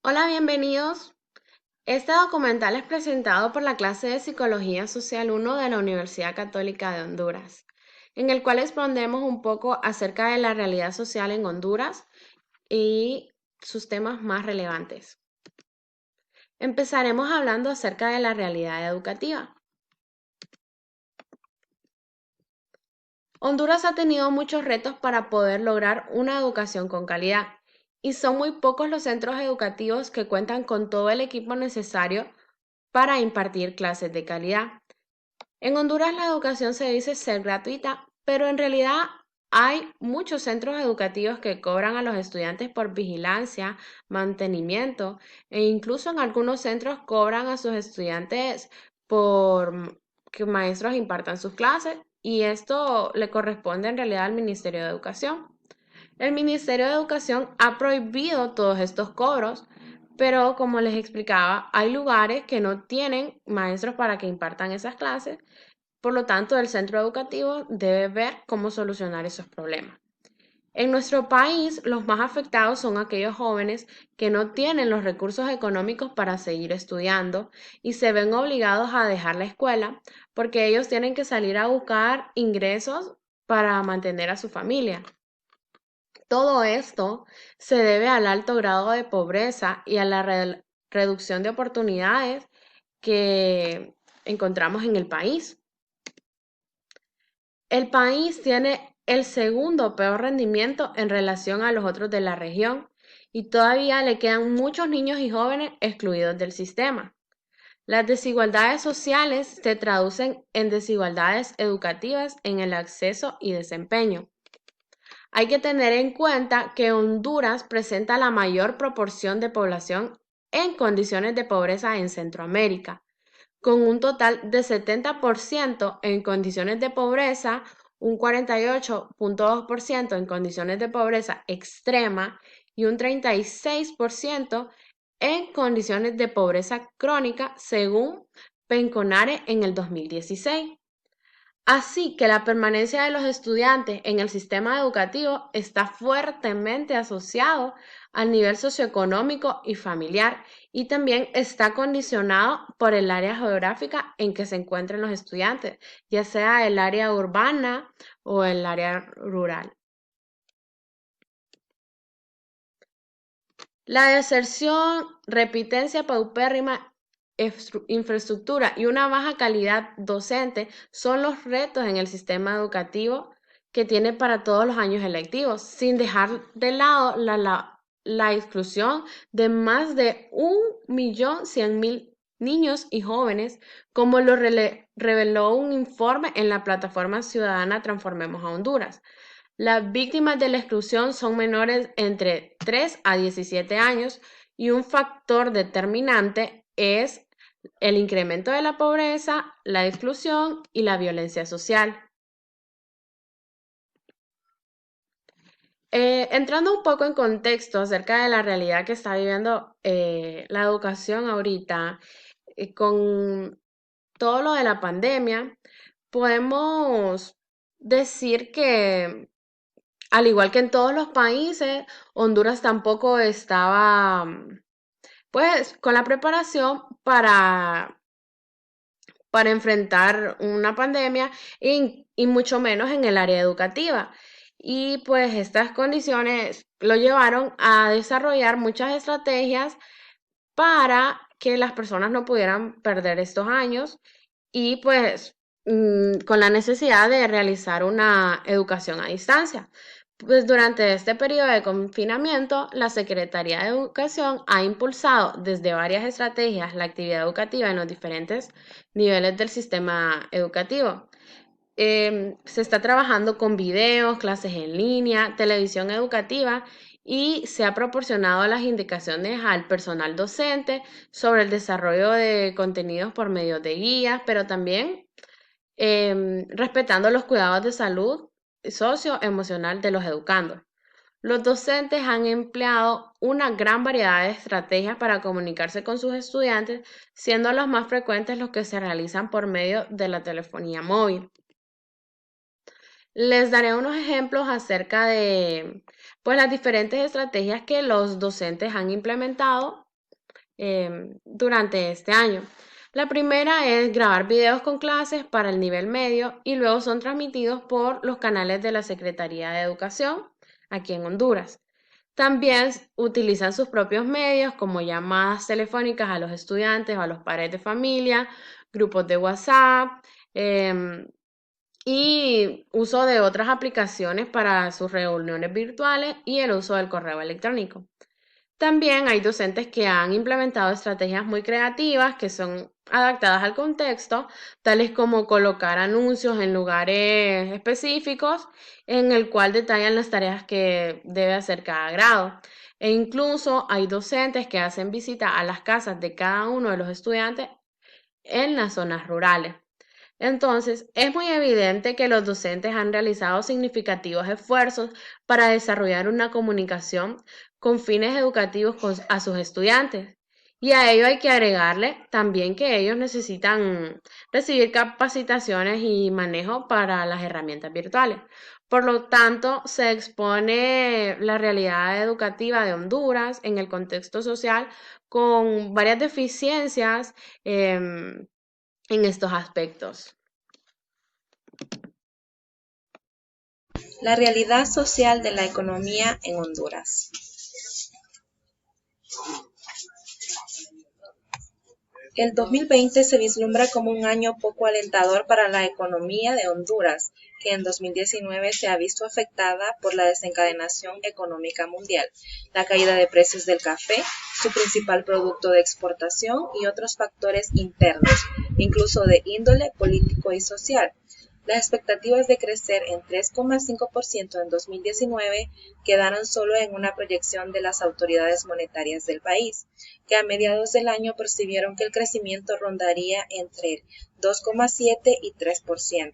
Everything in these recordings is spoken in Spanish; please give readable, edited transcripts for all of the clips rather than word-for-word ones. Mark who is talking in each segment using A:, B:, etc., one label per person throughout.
A: Hola, bienvenidos. Este documental es presentado por la clase de Psicología Social 1 de la Universidad Católica de Honduras, en el cual expondremos un poco acerca de la realidad social en Honduras y sus temas más relevantes. Empezaremos hablando acerca de la realidad educativa. Honduras ha tenido muchos retos para poder lograr una educación con calidad y son muy pocos los centros educativos que cuentan con todo el equipo necesario para impartir clases de calidad. En Honduras la educación se dice ser gratuita, pero en realidad hay muchos centros educativos que cobran a los estudiantes por vigilancia, mantenimiento e incluso en algunos centros cobran a sus estudiantes por que maestros impartan sus clases y esto le corresponde en realidad al Ministerio de Educación. El Ministerio de Educación ha prohibido todos estos cobros, pero como les explicaba, hay lugares que no tienen maestros para que impartan esas clases, por lo tanto, el centro educativo debe ver cómo solucionar esos problemas. En nuestro país, los más afectados son aquellos jóvenes que no tienen los recursos económicos para seguir estudiando y se ven obligados a dejar la escuela porque ellos tienen que salir a buscar ingresos para mantener a su familia. Todo esto se debe al alto grado de pobreza y a la reducción de oportunidades que encontramos en el país. El país tiene el segundo peor rendimiento en relación a los otros de la región y todavía le quedan muchos niños y jóvenes excluidos del sistema. Las desigualdades sociales se traducen en desigualdades educativas en el acceso y desempeño. Hay que tener en cuenta que Honduras presenta la mayor proporción de población en condiciones de pobreza en Centroamérica, con un total de 70% en condiciones de pobreza, un 48,2% en condiciones de pobreza extrema y un 36% en condiciones de pobreza crónica, según Penconare en el 2016. Así que la permanencia de los estudiantes en el sistema educativo está fuertemente asociado al nivel socioeconómico y familiar y también está condicionado por el área geográfica en que se encuentran los estudiantes, ya sea el área urbana o el área rural. La deserción, repitencia paupérrima, infraestructura y una baja calidad docente son los retos en el sistema educativo que tiene para todos los años electivos, sin dejar de lado la exclusión de más de 1.100.000 niños y jóvenes, como lo reveló un informe en la plataforma ciudadana Transformemos a Honduras. Las víctimas de la exclusión son menores entre 3 a 17 años y un factor determinante es el incremento de la pobreza, la exclusión y la violencia social. Entrando un poco en contexto acerca de la realidad que está viviendo la educación ahorita, con todo lo de la pandemia, podemos decir que al igual que en todos los países, Honduras tampoco estaba, pues, con la preparación para enfrentar una pandemia y mucho menos en el área educativa. Y pues estas condiciones lo llevaron a desarrollar muchas estrategias para que las personas no pudieran perder estos años y pues con la necesidad de realizar una educación a distancia. Pues durante este periodo de confinamiento, la Secretaría de Educación ha impulsado desde varias estrategias la actividad educativa en los diferentes niveles del sistema educativo. Se está trabajando con videos, clases en línea, televisión educativa y se ha proporcionado las indicaciones al personal docente sobre el desarrollo de contenidos por medio de guías, pero también respetando los cuidados de salud socioemocional de los educandos. Los docentes han empleado una gran variedad de estrategias para comunicarse con sus estudiantes, siendo los más frecuentes los que se realizan por medio de la telefonía móvil. Les daré unos ejemplos acerca de pues, las diferentes estrategias que los docentes han implementado durante este año. La primera es grabar videos con clases para el nivel medio y luego son transmitidos por los canales de la Secretaría de Educación aquí en Honduras. También utilizan sus propios medios como llamadas telefónicas a los estudiantes o a los padres de familia, grupos de WhatsApp y uso de otras aplicaciones para sus reuniones virtuales y el uso del correo electrónico. También hay docentes que han implementado estrategias muy creativas que son adaptadas al contexto, tales como colocar anuncios en lugares específicos en el cual detallan las tareas que debe hacer cada grado. E incluso hay docentes que hacen visita a las casas de cada uno de los estudiantes en las zonas rurales. Entonces, es muy evidente que los docentes han realizado significativos esfuerzos para desarrollar una comunicación con fines educativos a sus estudiantes. Y a ello hay que agregarle también que ellos necesitan recibir capacitaciones y manejo para las herramientas virtuales. Por lo tanto, se expone la realidad educativa de Honduras en el contexto social con varias deficiencias en estos aspectos.
B: La realidad social de la economía en Honduras. El 2020 se vislumbra como un año poco alentador para la economía de Honduras, que en 2019 se ha visto afectada por la desencadenación económica mundial, la caída de precios del café, su principal producto de exportación y otros factores internos, incluso de índole político y social. Las expectativas de crecer en 3,5% en 2019 quedaron solo en una proyección de las autoridades monetarias del país, que a mediados del año percibieron que el crecimiento rondaría entre el 2,7 y 3%.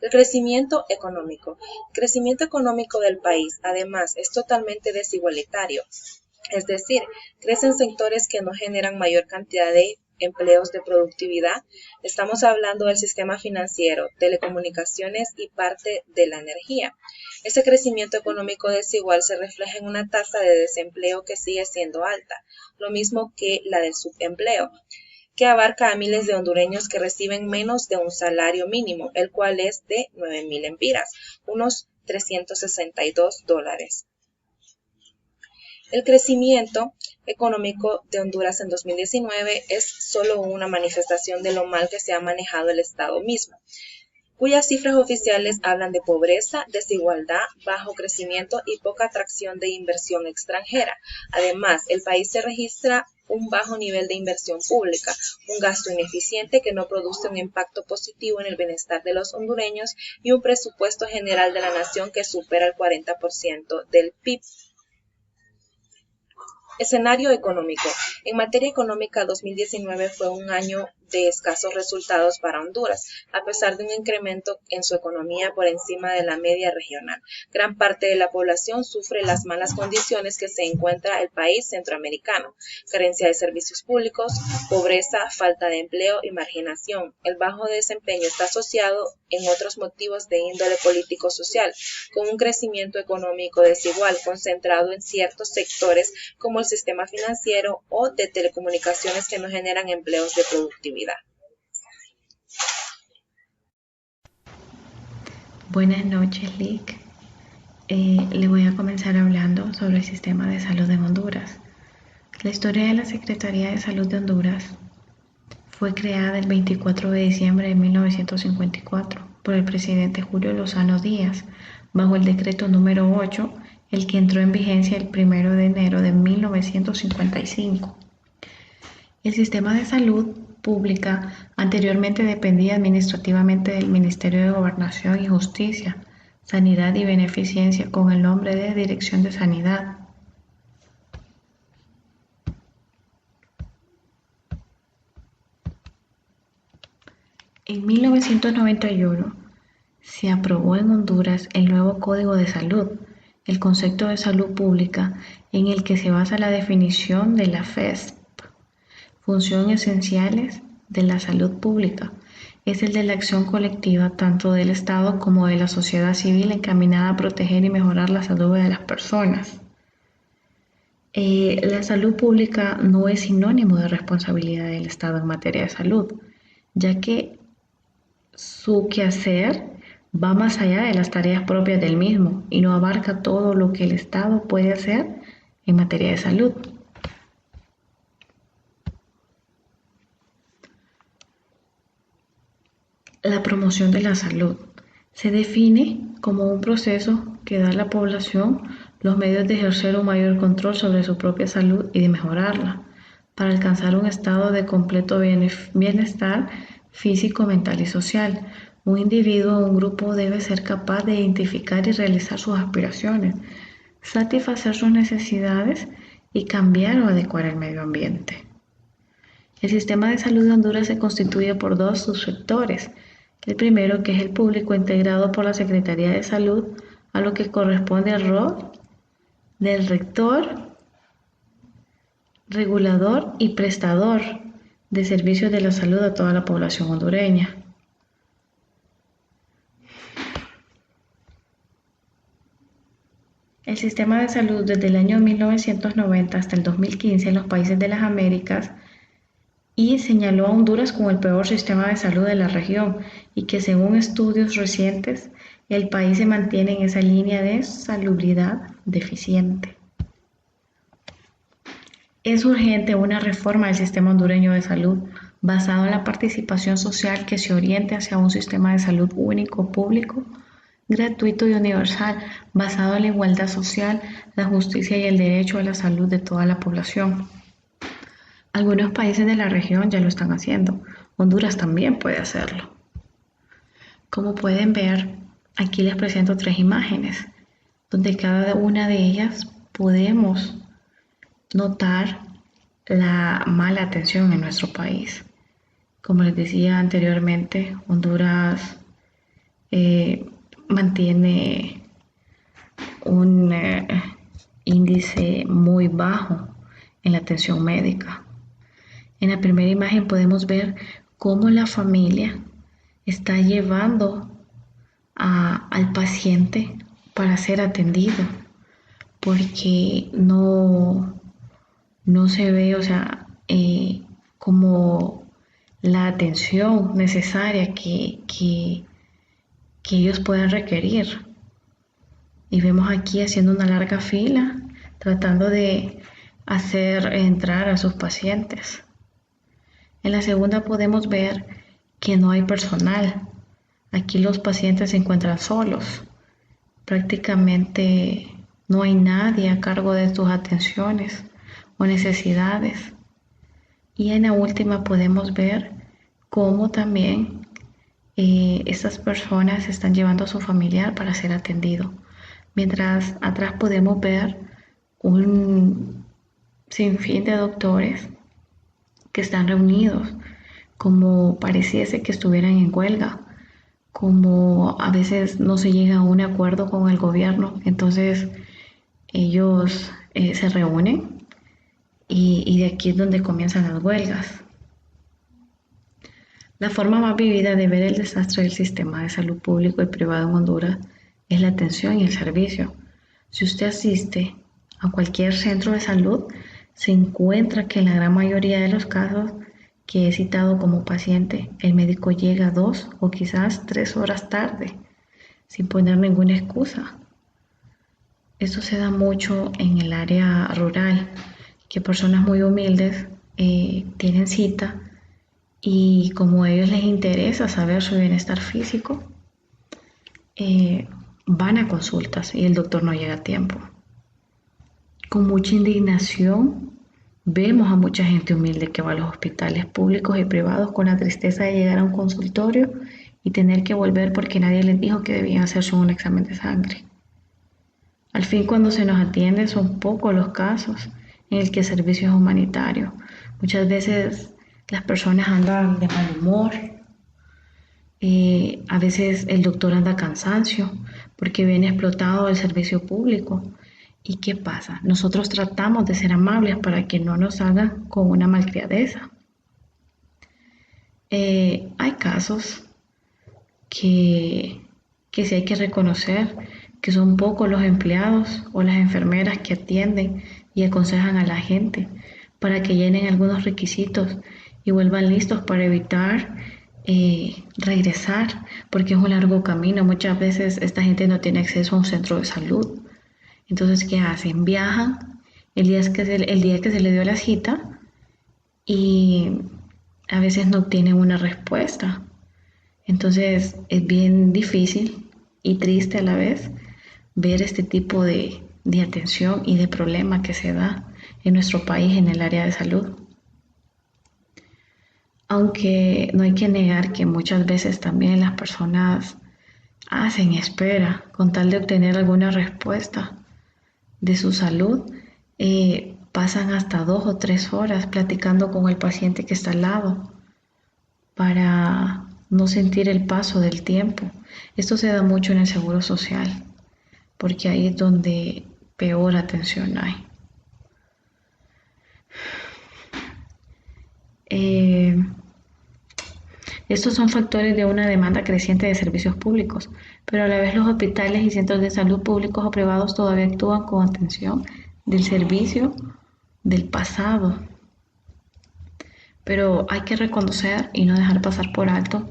B: El crecimiento económico. El crecimiento económico del país, además, es totalmente desigualitario, es decir, crecen sectores que no generan mayor cantidad de empleos de productividad. Estamos hablando del sistema financiero, telecomunicaciones y parte de la energía. Ese crecimiento económico desigual se refleja en una tasa de desempleo que sigue siendo alta, lo mismo que la del subempleo, que abarca a miles de hondureños que reciben menos de un salario mínimo, el cual es de 9,000 empiras, unos $362. El crecimiento económico de Honduras en 2019 es solo una manifestación de lo mal que se ha manejado el Estado mismo, cuyas cifras oficiales hablan de pobreza, desigualdad, bajo crecimiento y poca atracción de inversión extranjera. Además, el país se registra un bajo nivel de inversión pública, un gasto ineficiente que no produce un impacto positivo en el bienestar de los hondureños y un presupuesto general de la nación que supera el 40% del PIB. Escenario económico. En materia económica, 2019 fue un año de escasos resultados para Honduras, a pesar de un incremento en su economía por encima de la media regional. Gran parte de la población sufre las malas condiciones que se encuentra el país centroamericano: carencia de servicios públicos, pobreza, falta de empleo y marginación. El bajo desempeño está asociado en otros motivos de índole político-social, con un crecimiento económico desigual concentrado en ciertos sectores como el sistema financiero o de telecomunicaciones que no generan empleos de productividad.
C: Buenas noches, Lick. Le voy a comenzar hablando sobre el sistema de salud en Honduras. La historia de la Secretaría de Salud de Honduras fue creada el 24 de diciembre de 1954 por el presidente Julio Lozano Díaz, bajo el decreto número 8, el que entró en vigencia el 1 de enero de 1955. El sistema de salud pública anteriormente dependía administrativamente del Ministerio de Gobernación y Justicia, Sanidad y Beneficencia, con el nombre de Dirección de Sanidad. En 1991 se aprobó en Honduras el nuevo Código de Salud, el concepto de salud pública, en el que se basa la definición de la FESP. Funciones esenciales de la salud pública es el de la acción colectiva tanto del Estado como de la sociedad civil encaminada a proteger y mejorar la salud de las personas. La salud pública no es sinónimo de responsabilidad del Estado en materia de salud, ya que su quehacer va más allá de las tareas propias del mismo y no abarca todo lo que el Estado puede hacer en materia de salud. La promoción de la salud se define como un proceso que da a la población los medios de ejercer un mayor control sobre su propia salud y de mejorarla, para alcanzar un estado de completo bienestar físico, mental y social. Un individuo o un grupo debe ser capaz de identificar y realizar sus aspiraciones, satisfacer sus necesidades y cambiar o adecuar el medio ambiente. El sistema de salud de Honduras se constituye por dos subsectores. El primero, que es el público, integrado por la Secretaría de Salud, a lo que corresponde el rol del rector, regulador y prestador de servicios de la salud a toda la población hondureña. El sistema de salud desde el año 1990 hasta el 2015 en los países de las Américas y señaló a Honduras como el peor sistema de salud de la región y que según estudios recientes el país se mantiene en esa línea de salubridad deficiente. Es urgente una reforma del sistema hondureño de salud basado en la participación social que se oriente hacia un sistema de salud único, público, gratuito y universal, basado en la igualdad social, la justicia y el derecho a la salud de toda la población. Algunos países de la región ya lo están haciendo. Honduras también puede hacerlo. Como pueden ver, aquí les presento 3 imágenes, donde cada una de ellas podemos notar la mala atención en nuestro país. Como les decía anteriormente, Honduras mantiene un índice muy bajo en la atención médica. En la primera imagen podemos ver cómo la familia está llevando al paciente para ser atendido, porque no se ve, como la atención necesaria que ellos puedan requerir. Y vemos aquí haciendo una larga fila, tratando de hacer entrar a sus pacientes. En la segunda podemos ver que no hay personal. Aquí los pacientes se encuentran solos. Prácticamente no hay nadie a cargo de sus atenciones o necesidades. Y en la última podemos ver cómo también estas personas están llevando a su familiar para ser atendido. Mientras atrás podemos ver un sinfín de doctores que están reunidos, como pareciese que estuvieran en huelga, como a veces no se llega a un acuerdo con el gobierno, entonces ellos se reúnen y de aquí es donde comienzan las huelgas. La forma más vivida de ver el desastre del sistema de salud público y privado en Honduras es la atención y el servicio. Si usted asiste a cualquier centro de salud, se encuentra que en la gran mayoría de los casos que he citado como paciente, el médico llega 2 o quizás 3 horas tarde, sin poner ninguna excusa. Esto se da mucho en el área rural, que personas muy humildes tienen cita y como a ellos les interesa saber su bienestar físico, van a consultas y el doctor no llega a tiempo. Con mucha indignación vemos a mucha gente humilde que va a los hospitales públicos y privados con la tristeza de llegar a un consultorio y tener que volver porque nadie les dijo que debían hacerse un examen de sangre. Al fin, cuando se nos atiende, son pocos los casos en el que el servicio es humanitario. Muchas veces las personas andan de mal humor, a veces el doctor anda cansancio porque viene explotado el servicio público. ¿Y qué pasa? Nosotros tratamos de ser amables para que no nos hagan con una malcriadeza. Hay casos que sí hay que reconocer que son pocos los empleados o las enfermeras que atienden y aconsejan a la gente para que llenen algunos requisitos y vuelvan listos para evitar regresar, porque es un largo camino. Muchas veces esta gente no tiene acceso a un centro de salud. Entonces, ¿qué hacen? Viajan el día que se le dio la cita y a veces no obtienen una respuesta. Entonces, es bien difícil y triste a la vez ver este tipo de atención y de problema que se da en nuestro país en el área de salud. Aunque no hay que negar que muchas veces también las personas hacen espera con tal de obtener alguna respuesta de su salud, pasan hasta 2 o 3 horas platicando con el paciente que está al lado para no sentir el paso del tiempo. Esto se da mucho en el seguro social, porque ahí es donde peor atención hay. Estos son factores de una demanda creciente de servicios públicos, pero a la vez los hospitales y centros de salud públicos o privados todavía actúan con atención del servicio del pasado. Pero hay que reconocer y no dejar pasar por alto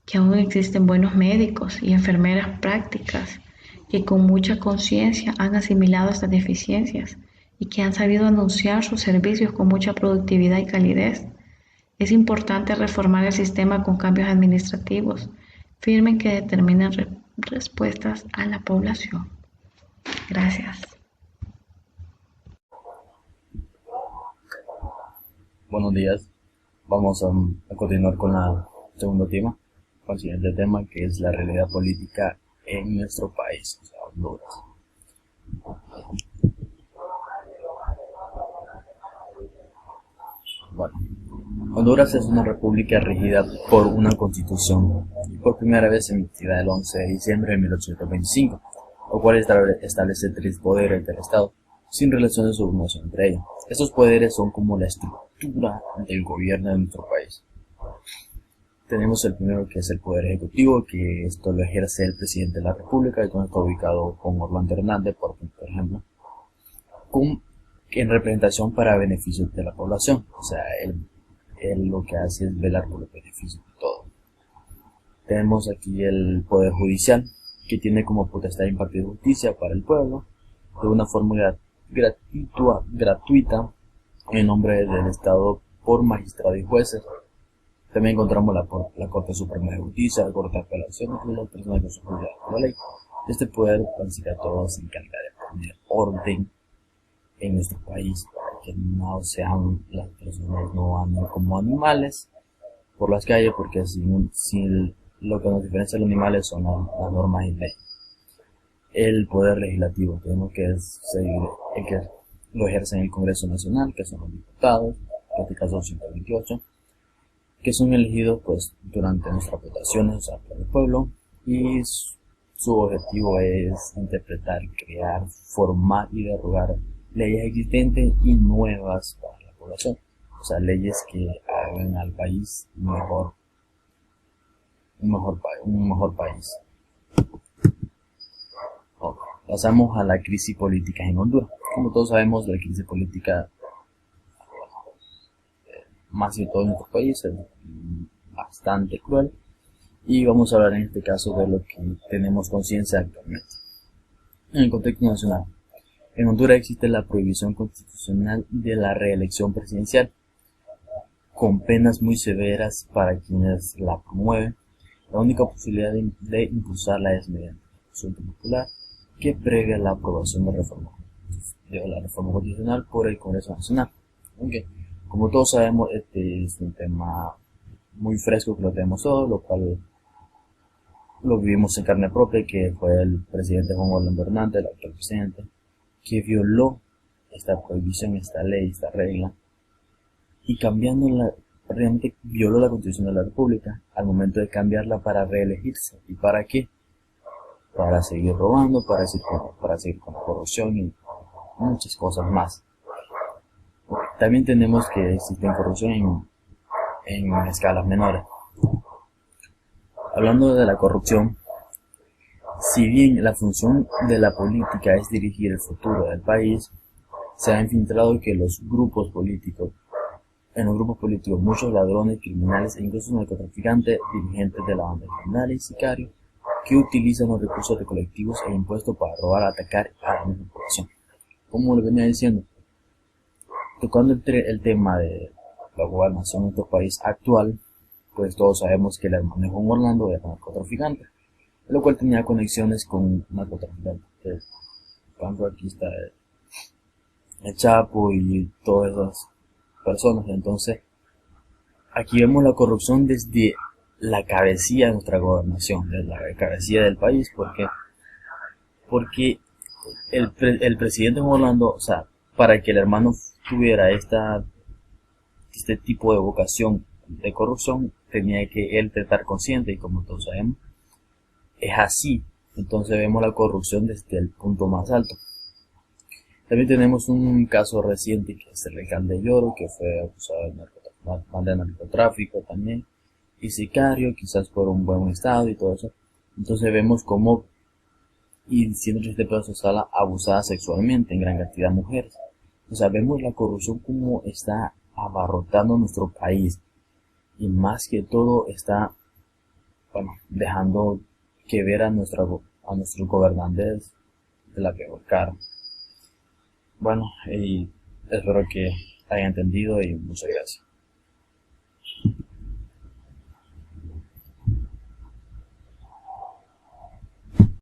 C: que aún existen buenos médicos y enfermeras prácticas que con mucha conciencia han asimilado estas deficiencias y que han sabido anunciar sus servicios con mucha productividad y calidez. Es importante reformar el sistema con cambios administrativos firmes que determinen respuestas a la población. Gracias.
D: Buenos días. Vamos a continuar con el segundo tema, con el siguiente tema, que es la realidad política en nuestro país, o sea, Honduras. Bueno, Honduras es una república regida por una constitución, por primera vez emitida el 11 de diciembre de 1825, lo cual establece 3 poderes del Estado, sin relación de subordinación entre ellos. Estos poderes son como la estructura del gobierno de nuestro país. Tenemos el primero, que es el Poder Ejecutivo, que esto lo ejerce el presidente de la República, y donde está ubicado con Orlando Hernández, por ejemplo, en representación para beneficios de la población. O sea, él lo que hace es velar por los beneficios de todos. Tenemos aquí el Poder Judicial, que tiene como potestad de impartir justicia para el pueblo, de una forma gratuita, en nombre del Estado, por magistrados y jueces. También encontramos la Corte Suprema de Justicia, la Corte de Apelaciones y las personas que son juzgadas por la ley. Este poder, básicamente, todo se encarga de poner orden en nuestro país para que no sean las personas no anden como animales por las calles, porque si lo que nos diferencia de los animales son las normas y leyes. El Poder Legislativo tenemos que seguir el que lo ejerce en el Congreso Nacional, que son los diputados, en este caso 128, que son elegidos pues durante nuestras votaciones, o sea, por el pueblo, y su objetivo es interpretar, crear, formar y derogar leyes existentes y nuevas para la población, o sea, leyes que hagan al país un mejor país. Pasamos a la crisis política en Honduras. Como todos sabemos, la crisis política, más que todo en nuestro país, es bastante cruel, y vamos a hablar en este caso de lo que tenemos conciencia actualmente. En el contexto nacional, en Honduras existe la prohibición constitucional de la reelección presidencial, con penas muy severas para quienes la promueven. La única posibilidad de impulsarla es mediante consulta popular, que previa la aprobación de la reforma constitucional por el Congreso Nacional. Okay. Como todos sabemos, este es un tema muy fresco que lo tenemos todos, lo cual lo vivimos en carne propia, que fue el presidente Juan Orlando Hernández, el actual presidente, que violó esta prohibición, esta ley, esta regla, y realmente violó la Constitución de la República al momento de cambiarla para reelegirse. ¿Y para qué? Para seguir robando, para seguir con la corrupción y muchas cosas más. También tenemos que existe corrupción en escalas menores. Hablando de la corrupción, si bien la función de la política es dirigir el futuro del país, se ha infiltrado que en los grupos políticos, muchos ladrones, criminales e incluso narcotraficantes, dirigentes de la banda criminal y sicarios, que utilizan los recursos de colectivos e impuestos para robar, atacar a la misma población. Como le venía diciendo, tocando el tema de la gobernación en nuestro país actual, pues todos sabemos que el hermano de Juan Orlando era narcotraficante, lo cual tenía conexiones con narcotraficantes, por ejemplo aquí está el Chapo y todas esas personas. Entonces aquí vemos la corrupción desde la cabecilla de nuestra gobernación, desde la cabecilla del país, porque el presidente Juan Orlando, o sea, para que el hermano tuviera este tipo de vocación de corrupción, tenía que él estar consciente, y como todos sabemos, es así. Entonces vemos la corrupción desde el punto más alto. También tenemos un caso reciente que es el alcalde Lloro, que fue acusado de narcotráfico también, y sicario, quizás por un buen estado y todo eso. Entonces vemos cómo, y siendo este pedazo sala abusada sexualmente en gran cantidad de mujeres. O sea, vemos la corrupción como está abarrotando nuestro país, y más que todo está, bueno, dejando que ver a nuestros gobernantes de la peor cara. Bueno, y espero que hayan entendido y muchas gracias.